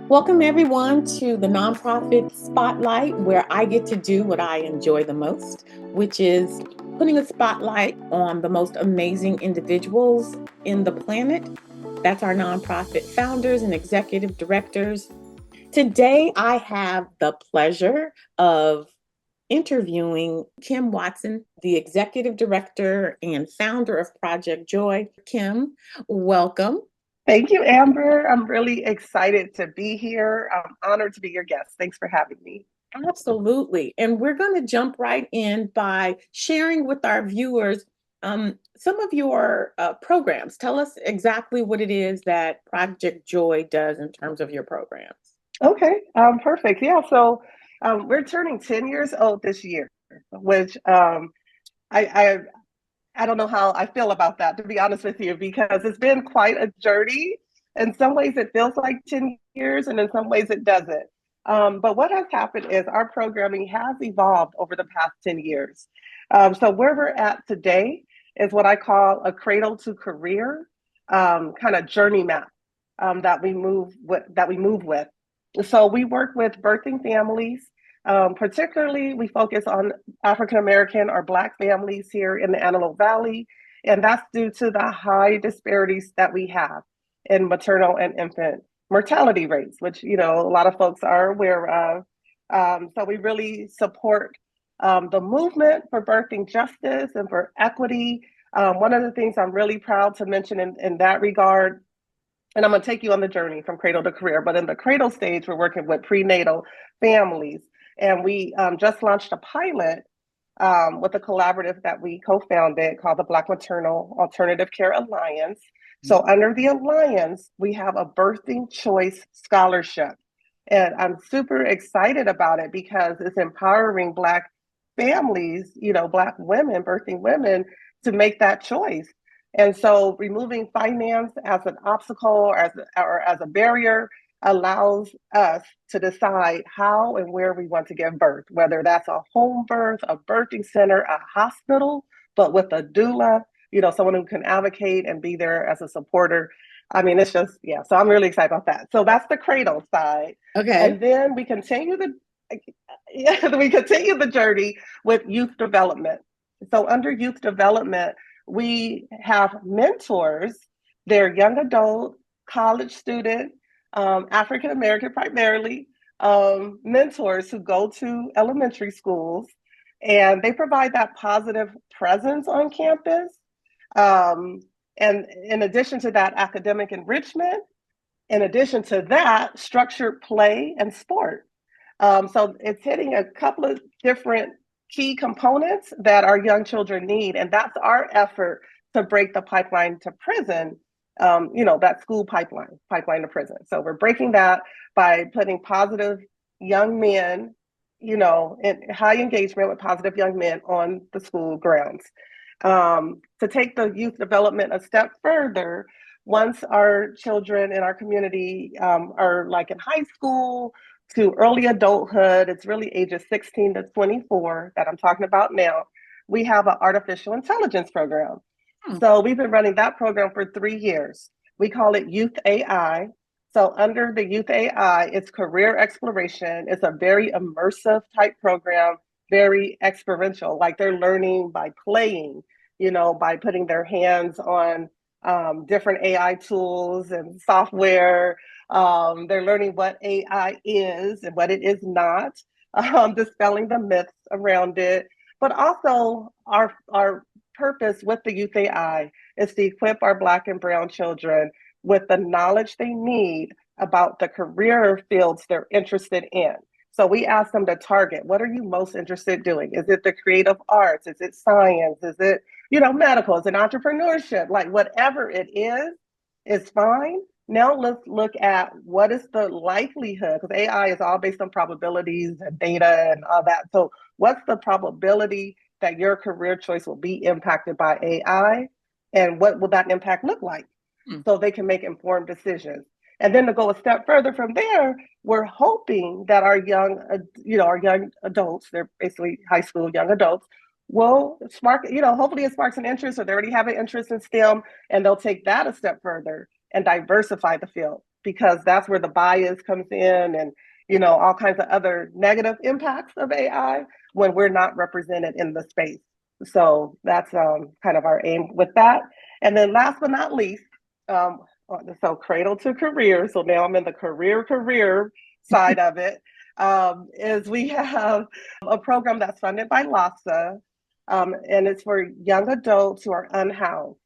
Welcome, everyone, to the Nonprofit Spotlight, where I get to do what I enjoy the most, which is putting a spotlight on the most amazing individuals in the planet. That's our nonprofit founders and executive directors. Today, I have the pleasure of interviewing Kim Watson, the executive director and founder of Project Joy. Kim, welcome. Thank you, Amber. I'm really excited to be here. I'm honored to be your guest. Thanks for having me. Absolutely. And we're going to jump right in by sharing with our viewers some of your programs. Tell us exactly what it is that Project Joy does in terms of your programs. Okay, perfect. Yeah, so we're turning 10 years old this year, which I, I I don't know how I feel about that, to be honest with you, because it's been quite a journey. In some ways, it feels like 10 years, and in some ways, it doesn't. But what has happened is our programming has evolved over the past 10 years. So where we're at today is what I call a cradle to career kind of journey map that we move with. So we work with birthing families. Particularly, we focus on African American or Black families here in the Antelope Valley, and that's due to the high disparities that we have in maternal and infant mortality rates, which a lot of folks are aware of. So we really support the movement for birthing justice and for equity. One of the things I'm really proud to mention in that regard, and I'm going to take you on the journey from cradle to career. But in the cradle stage, we're working with prenatal families. And we just launched a pilot with a collaborative that we co founded called the Black Maternal Alternative Care Alliance. So, under the Alliance, we have a birthing choice scholarship. And I'm super excited about it because it's empowering Black families, Black women, birthing women, to make that choice. And so removing finance as an obstacle or as a barrier allows us to decide how and where we want to give birth, whether that's a home birth, a birthing center, a hospital, but with a doula, someone who can advocate and be there as a supporter. I mean, it's just, yeah. So I'm really excited about that. So that's the cradle side. Okay. And then we continue the journey with youth development. So under youth development, we have mentors. They're young adult, college student, African American primarily, mentors who go to elementary schools, and they provide that positive presence on campus. Um, and in addition to that, academic enrichment. In addition to that, structured play and sport. So it's hitting a couple of different key components that our young children need. And that's our effort to break the pipeline to prison, that school pipeline to prison. So we're breaking that by putting positive young men, in high engagement with positive young men on the school grounds. To take the youth development a step further, once our children in our community are like in high school, to early adulthood, it's really ages 16 to 24 that I'm talking about now. We have an artificial intelligence program. Hmm. So we've been running that program for 3 years. We call it Youth AI. So under the Youth AI, it's career exploration. It's a very immersive type program, very experiential, like they're learning by playing, by putting their hands on different AI tools and software. They're learning what AI is and what it is not, dispelling the myths around it. But also, our purpose with the Youth AI is to equip our Black and Brown children with the knowledge they need about the career fields they're interested in. So we ask them to target, what are you most interested in doing? Is it the creative arts? Is it science? Is it, medical? Is it entrepreneurship? Like whatever it is fine. Now let's look at what is the likelihood, because AI is all based on probabilities and data and all that. So what's the probability that your career choice will be impacted by AI? And what will that impact look like? Hmm. So they can make informed decisions. And then to go a step further from there, we're hoping that our young adults, they're basically high school young adults, will spark, hopefully it sparks an interest, or they already have an interest in STEM, and they'll take that a step further and diversify the field. because that's where the bias comes in and, all kinds of other negative impacts of AI when we're not represented in the space. So that's kind of our aim with that. And then last but not least, so cradle to career. So now I'm in the career side of it. Is we have a program that's funded by LASA, and it's for young adults who are unhoused.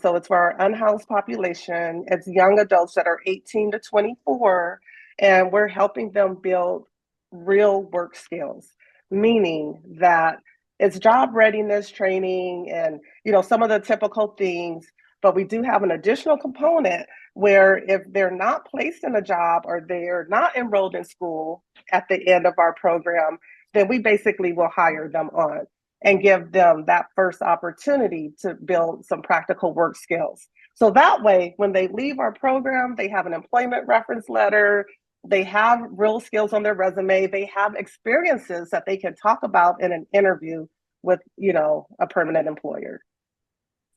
So it's for our unhoused population. It's young adults that are 18 to 24, and we're helping them build real work skills, meaning that it's job readiness training and some of the typical things, but we do have an additional component where if they're not placed in a job or they're not enrolled in school at the end of our program, then we basically will hire them on and give them that first opportunity to build some practical work skills. So that way, when they leave our program, they have an employment reference letter, they have real skills on their resume, they have experiences that they can talk about in an interview with, a permanent employer.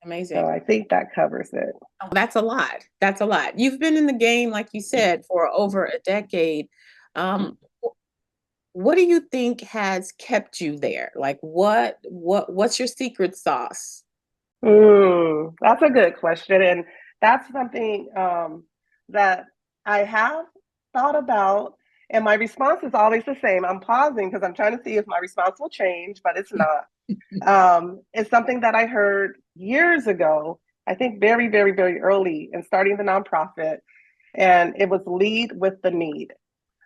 Amazing. So I think that covers it. Oh, that's a lot. That's a lot. You've been in the game, like you said, for over a decade. What do you think has kept you there? Like what's your secret sauce? That's a good question. And that's something that I have thought about. And my response is always the same. I'm pausing because I'm trying to see if my response will change, but it's not. It's something that I heard years ago, I think very, very, very early in starting the nonprofit. And it was lead with the need.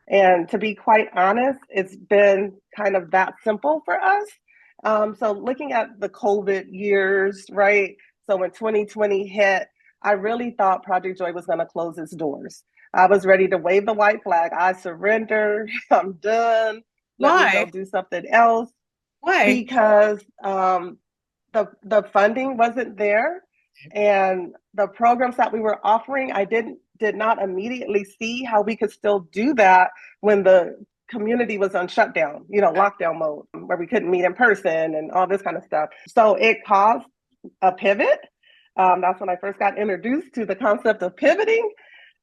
And to be quite honest, it's been kind of that simple for us. So looking at the COVID years, right? So when 2020 hit, I really thought Project Joy was going to close its doors. I was ready to wave the white flag. I surrender. I'm done. Let me go Why? do something else. Why? Because the funding wasn't there, and the programs that we were offering, I did not immediately see how we could still do that when the community was on shutdown, lockdown mode, where we couldn't meet in person and all this kind of stuff. So it caused a pivot. That's when I first got introduced to the concept of pivoting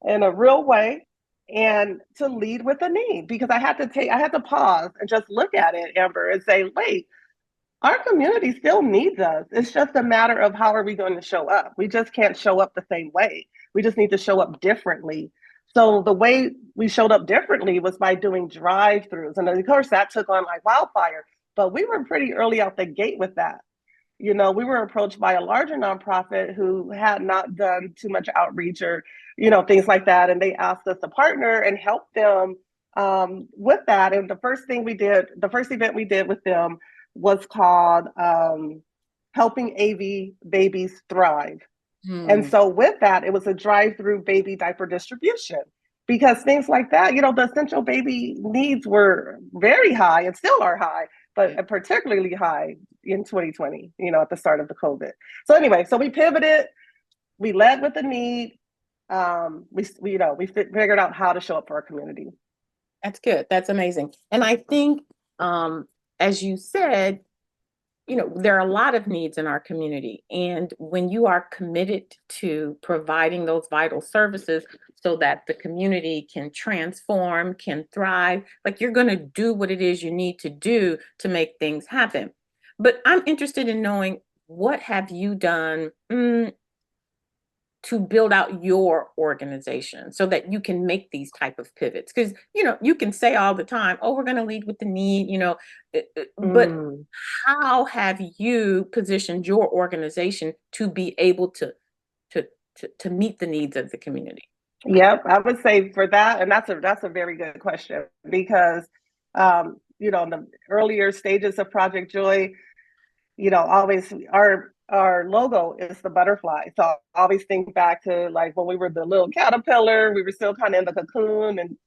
in a real way and to lead with a need, because I had to pause and just look at it, Amber, and say, wait, our community still needs us. It's just a matter of how are we going to show up. We just can't show up the same way. We just need to show up differently. So the way we showed up differently was by doing drive-throughs. And of course, that took on like wildfire. But we were pretty early out the gate with that. We were approached by a larger nonprofit who had not done too much outreach or, things like that. And they asked us to partner and help them with that. And the first event we did with them was called Helping AV Babies Thrive. And so with that, it was a drive-through baby diaper distribution, because things like that, the essential baby needs were very high and still are high, but particularly high in 2020, at the start of the COVID. So anyway, so we pivoted, we led with the need, we figured out how to show up for our community. That's good. That's amazing. And I think, as you said, there are a lot of needs in our community. And when you are committed to providing those vital services so that the community can transform, can thrive, like you're going to do what it is you need to do to make things happen. But I'm interested in knowing, what have you done to build out your organization so that you can make these type of pivots? Because you can say all the time, oh, we're going to lead with the need, but how have you positioned your organization to be able to meet the needs of the community? Yep, I would say for that, and that's a very good question, because in the earlier stages of Project Joy, always our logo is the butterfly. So I always think back to like when we were the little caterpillar, we were still kind of in the cocoon and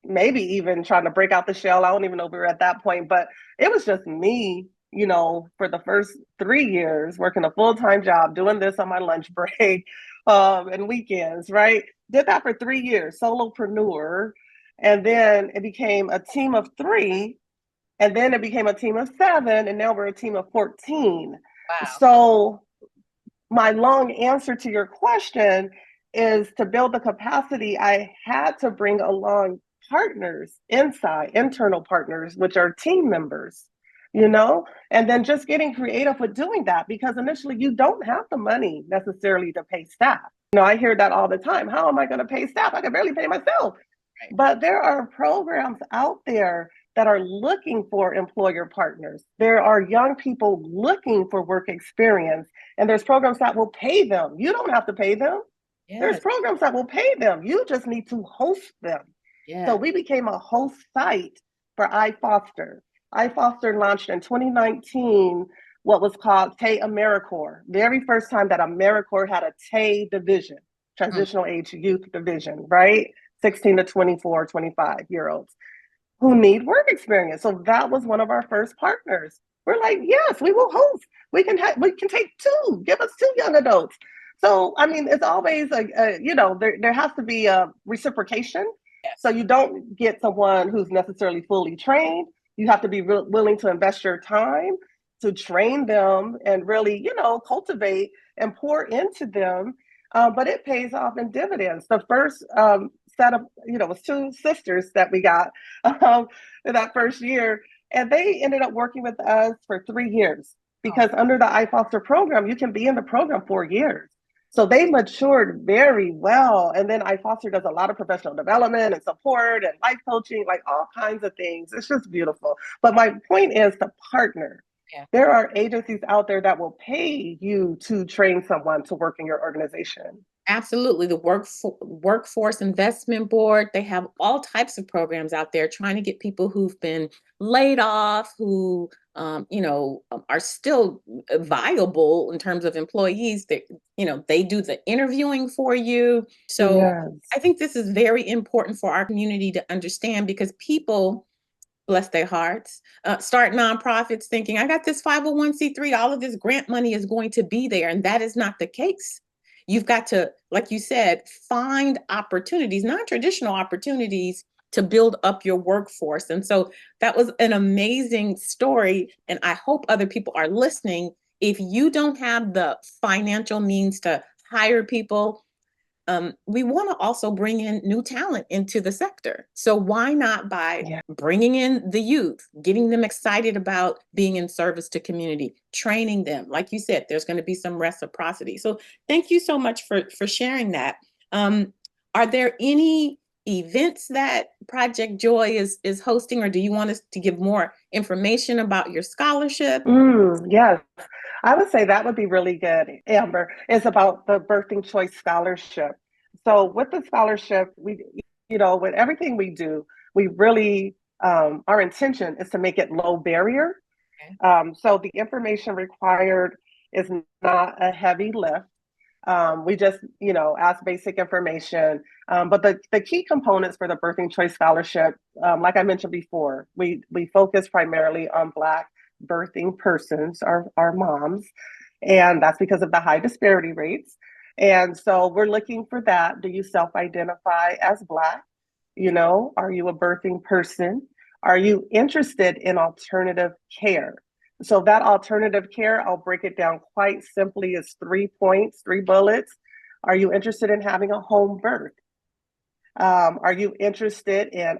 maybe even trying to break out the shell. I don't even know if we were at that point, but it was just me, for the first 3 years, working a full-time job, doing this on my lunch break and weekends, right? Did that for 3 years, solopreneur. And then it became a team of 3. And then it became a team of 7, and now we're a team of 14. Wow. So my long answer to your question is to build the capacity, I had to bring along partners inside, internal partners, which are team members, and then just getting creative with doing that, because initially you don't have the money necessarily to pay staff. I hear that all the time. How am I going to pay staff? I can barely pay myself. Right. But there are programs out there that are looking for employer partners. There are young people looking for work experience, and there's programs that will pay them. You don't have to pay them. Yes. There's programs that will pay them. You just need to host them. Yes. So we became a host site for iFoster. iFoster launched in 2019 what was called TAY AmeriCorps. Very first time that AmeriCorps had a TAY division, transitional age youth division, right? 16 to 24, 25-year-olds who need work experience. So that was one of our first partners. We're like, yes, we will host. We can take two. Give us two young adults. So, I mean, it's always there has to be a reciprocation. Yes. So you don't get someone who's necessarily fully trained. You have to be willing to invest your time to train them and really, cultivate and pour into them. But it pays off in dividends. The first set of, it was two sisters that we got in that first year. And they ended up working with us for 3 years, because under the iFoster program, you can be in the program 4 years. So they matured very well. And then iFoster does a lot of professional development and support and life coaching, like all kinds of things. It's just beautiful. But my point is to partner. Yeah. There are agencies out there that will pay you to train someone to work in your organization. Absolutely. The Workforce Investment Board, they have all types of programs out there trying to get people who've been laid off, who, are still viable in terms of employees. They do the interviewing for you. So yes. I think this is very important for our community to understand, because people, bless their hearts, start nonprofits thinking, I got this 501c3, all of this grant money is going to be there. And that is not the case. You've got to, like you said, find opportunities, non-traditional opportunities, to build up your workforce. And so that was an amazing story. And I hope other people are listening. If you don't have the financial means to hire people, we want to also bring in new talent into the sector. So why not by bringing in the youth, getting them excited about being in service to community, training them? Like you said, there's going to be some reciprocity. So thank you so much for sharing that. Are there any events that Project Joy is hosting, or do you want us to give more information about your scholarship? Yes. I would say that would be really good, Amber. It's about the Birthing Choice Scholarship. So with the scholarship, we, with everything we do, we really, our intention is to make it low barrier. Okay. So the information required is not a heavy lift. We just, ask basic information. But the key components for the Birthing Choice Scholarship, like I mentioned before, we focus primarily on Black birthing persons, our moms, and that's because of the high disparity rates. And so we're looking for that. Do you self-identify as Black? Are you a birthing person? Are you interested in alternative care? So that alternative care, I'll break it down quite simply as 3 points, 3 bullets. Are you interested in having a home birth? Are you interested in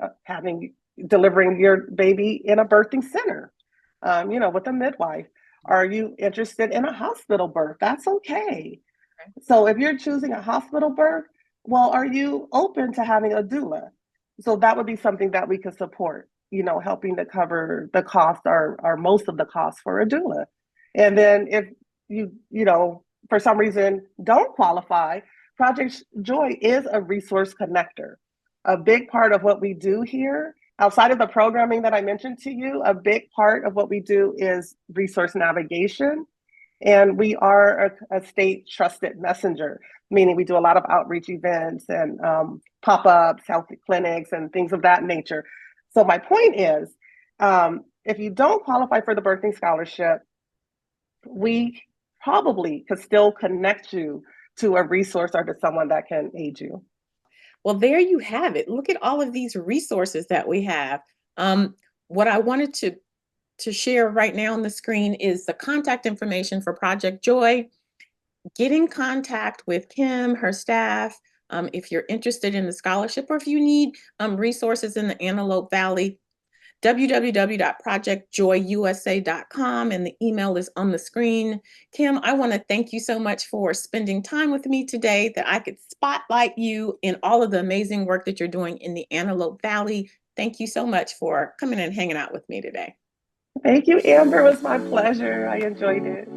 delivering your baby in a birthing center? With a midwife? Are you interested in a hospital birth? That's okay. So if you're choosing a hospital birth, well, are you open to having a doula? So that would be something that we could support, helping to cover the cost or most of the cost for a doula. And then if you, for some reason don't qualify, Project Joy is a resource connector. A big part of what we do here, outside of the programming that I mentioned to you, a big part of what we do is resource navigation. And we are a state trusted messenger, meaning we do a lot of outreach events and pop-ups, health clinics, and things of that nature. So my point is, if you don't qualify for the birthing scholarship, we probably could still connect you to a resource or to someone that can aid you. Well, there you have it. Look at all of these resources that we have. What I wanted to share right now on the screen is the contact information for Project Joy. get in contact with Kim, her staff. If you're interested in the scholarship or if you need resources in the Antelope Valley, www.projectjoyusa.com, and the email is on the screen. Kim, I want to thank you so much for spending time with me today, that I could spotlight you in all of the amazing work that you're doing in the Antelope Valley. Thank you so much for coming and hanging out with me today. Thank you, Amber. It was my pleasure. I enjoyed it.